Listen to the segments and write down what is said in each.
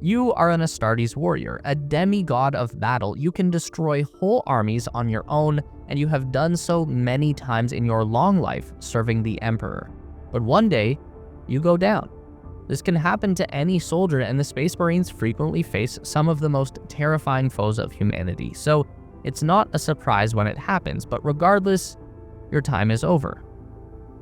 You are an Astartes warrior, a demigod of battle. You can destroy whole armies on your own, and you have done so many times in your long life serving the Emperor. But one day, you go down. This can happen to any soldier, and the Space Marines frequently face some of the most terrifying foes of humanity. So it's not a surprise when it happens, but regardless, your time is over.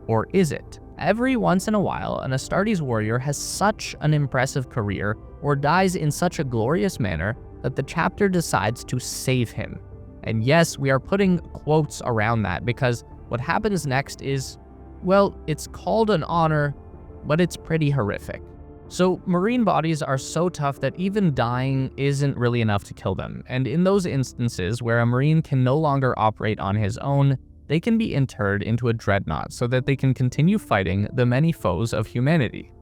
Or is it? Every once in a while, an Astartes warrior has such an impressive career or dies in such a glorious manner that the chapter decides to save him. And yes, we are putting quotes around that because what happens next is, well, it's called an honor, but it's pretty horrific. So Marine bodies are so tough that even dying isn't really enough to kill them. And in those instances where a Marine can no longer operate on his own, they can be interred into a dreadnought so that they can continue fighting the many foes of humanity.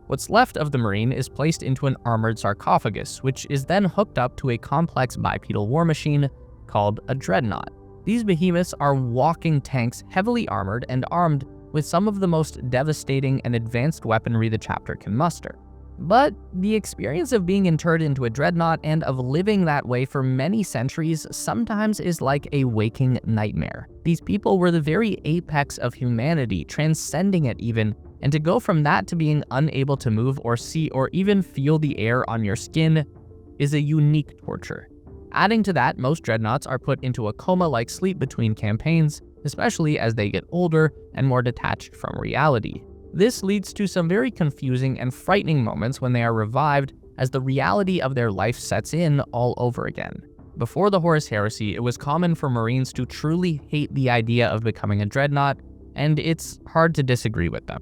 What's left of the Marine is placed into an armored sarcophagus, which is then hooked up to a complex bipedal war machine called a dreadnought. These behemoths are walking tanks, heavily armored and armed with some of the most devastating and advanced weaponry the chapter can muster. But the experience of being interred into a dreadnought and of living that way for many centuries sometimes is like a waking nightmare. These people were the very apex of humanity, transcending it even, and to go from that to being unable to move or see or even feel the air on your skin is a unique torture. Adding to that, most dreadnoughts are put into a coma-like sleep between campaigns, especially as they get older and more detached from reality. This leads to some very confusing and frightening moments when they are revived as the reality of their life sets in all over again. Before the Horus Heresy, it was common for Marines to truly hate the idea of becoming a dreadnought, and it's hard to disagree with them.